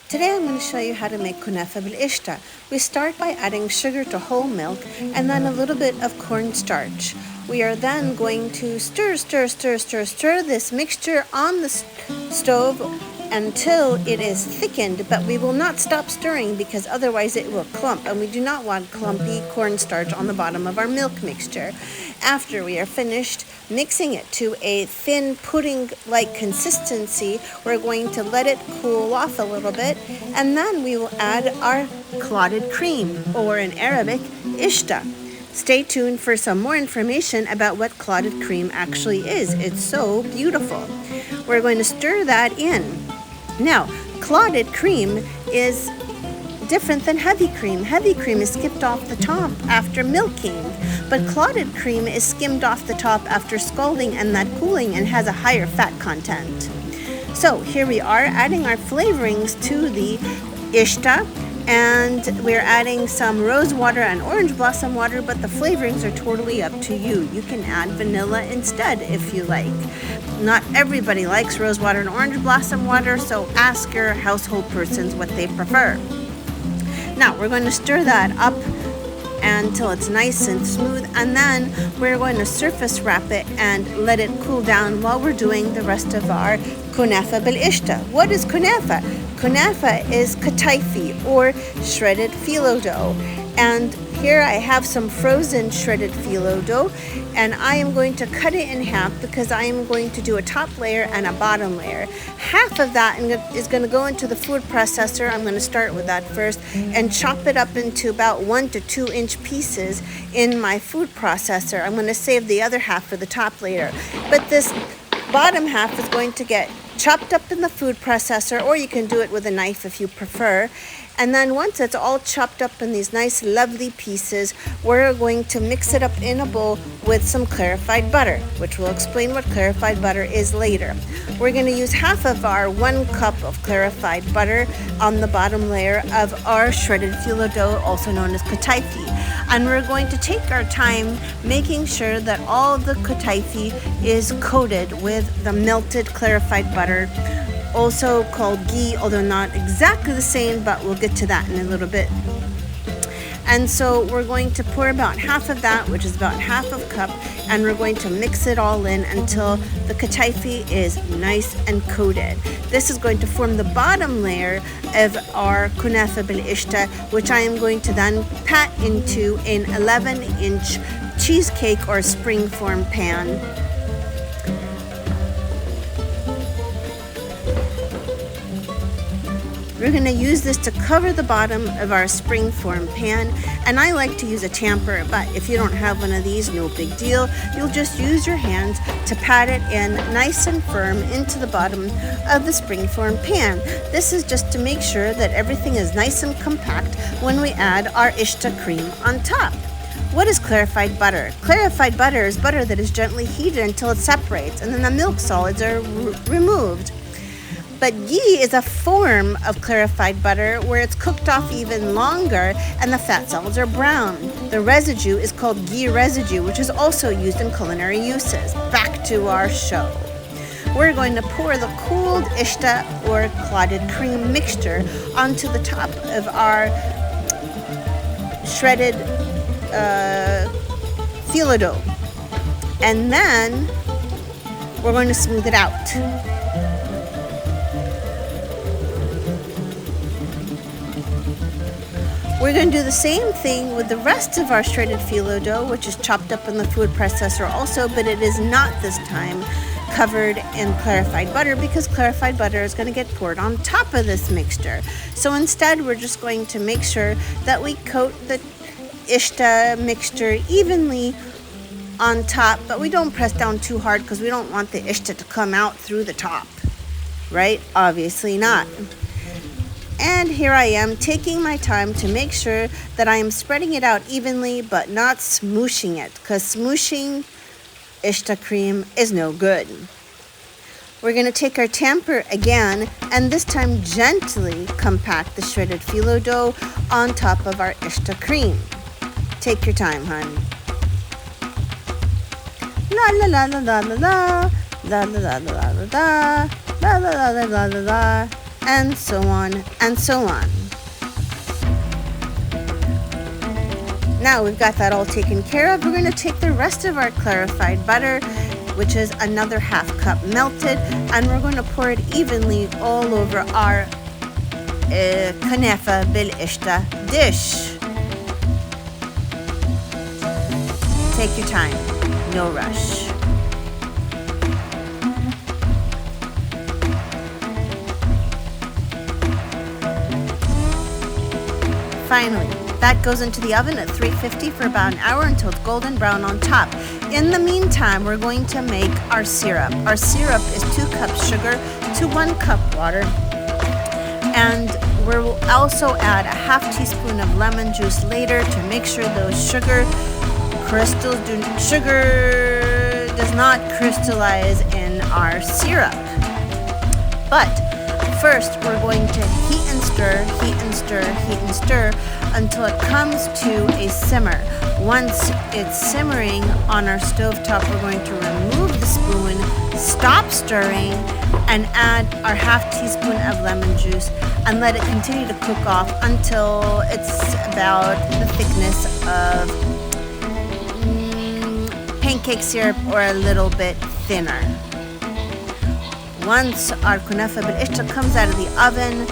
Today I'm going to show you how to make kunafa bil ishta. We start by adding sugar to whole milk and then a little bit of cornstarch. We are then going to stir this mixture on the stove until it is thickened, but we will not stop stirring because otherwise it will clump, and we do not want clumpy cornstarch on the bottom of our milk mixture. After we are finished mixing it to a thin pudding-like consistency, we're going to let it cool off a little bit, and then we will add our clotted cream, or in Arabic, Ashta. Stay tuned for some more information about what clotted cream actually is. It's so beautiful. We're going to stir that in. Now, clotted cream is different than heavy cream. Heavy cream is skipped off the top after milking, but clotted cream is skimmed off the top after scalding and that cooling and has a higher fat content. So here we are adding our flavorings to the ishta, and we're adding some rose water and orange blossom water, but the flavorings are totally up to you. You can add vanilla instead if you like. Not everybody likes rose water and orange blossom water, so ask your household persons what they prefer. Now we're going to stir that up until it's nice and smooth, and then we're going to surface wrap it and let it cool down while we're doing the rest of our kunafa bil ishta. What is kunafa? Kunafa is Kataifi, or shredded phyllo dough. And here I have some frozen shredded phyllo dough, and I am going to cut it in half because I am going to do a top layer and a bottom layer. Half of that is going to go into the food processor. I'm going to start with that first and chop it up into about 1 to 2 inch pieces in my food processor. I'm going to save the other half for the top layer. But this bottom half is going to get chopped up in the food processor, or you can do it with a knife if you prefer. And then once it's all chopped up in these nice lovely pieces, we're going to mix it up in a bowl with some clarified butter, which we'll explain what clarified butter is later. We're going to use half of our 1 cup of clarified butter on the bottom layer of our shredded phyllo dough, also known as Kataifi. And we're going to take our time making sure that all the Kataifi is coated with the melted clarified butter, also called ghee, although not exactly the same, but we'll get to that in a little bit. And so we're going to pour about half of that, which is about half a cup, and we're going to mix it all in until the Kataifi is nice and coated. This is going to form the bottom layer of our kunafa bil ishta, which I am going to then pat into an 11-inch cheesecake or spring form pan. We're going to use this to cover the bottom of our spring form pan, and I like to use a tamper, but if you don't have one of these, no big deal. You'll just use your hands to pat it in nice and firm into the bottom of the spring form pan. This is just to make sure that everything is nice and compact when we add our ishta cream on top. What is clarified butter? Clarified butter is butter that is gently heated until it separates, and then the milk solids are removed. But ghee is a form of clarified butter where it's cooked off even longer and the fat cells are brown. The residue is called ghee residue, which is also used in culinary uses. Back to our show. We're going to pour the cooled ishta, or clotted cream mixture, onto the top of our shredded phyllo dough. And then we're going to smooth it out. We're going to do the same thing with the rest of our shredded phyllo dough, which is chopped up in the food processor also, but it is not this time covered in clarified butter because clarified butter is going to get poured on top of this mixture. So instead, we're just going to make sure that we coat the ishta mixture evenly on top, but we don't press down too hard because we don't want the ishta to come out through the top, right? Obviously not. And here I am taking my time to make sure that I am spreading it out evenly but not smooshing it, because smooshing ishta cream is no good. We're going to take our tamper again and this time gently compact the shredded phyllo dough on top of our ishta cream. Take your time, hon. La la la la la la la la la la la la la la la la la la la la. and so on and so on. Now we've got that all taken care of. We're going to take the rest of our clarified butter, which is another half cup melted, and we're going to pour it evenly all over our Kunafa bil Ashta dish. Take your time, no rush. Finally, that goes into the oven at 350 for about an hour until it's golden brown on top. In the meantime, we're going to make our syrup. Our syrup is 2 cups sugar to 1 cup water. And we'll also add a half teaspoon of lemon juice later to make sure those sugar does not crystallize in our syrup. But first, we're going to heat and stir, heat and stir, heat and stir until it comes to a simmer. Once it's simmering on our stovetop, we're going to remove the spoon, stop stirring, and add our half teaspoon of lemon juice and let it continue to cook off until it's about the thickness of pancake syrup or a little bit thinner. Once our Kunafa bil Ashta comes out of the oven,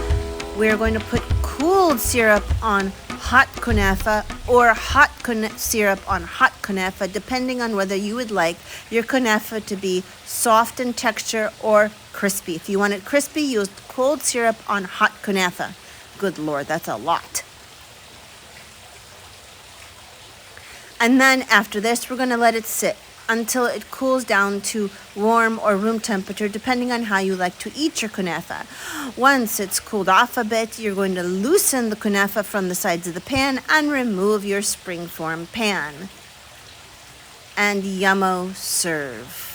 we're going to put cooled syrup on hot Kunafa or hot syrup on hot Kunafa, depending on whether you would like your Kunafa to be soft in texture or crispy. If you want it crispy, use cold syrup on hot Kunafa. Good Lord, that's a lot. And then after this, we're going to let it sit until it cools down to warm or room temperature, depending on how you like to eat your Kunafa. Once it's cooled off a bit, you're going to loosen the Kunafa from the sides of the pan and remove your springform pan. And yummo, serve.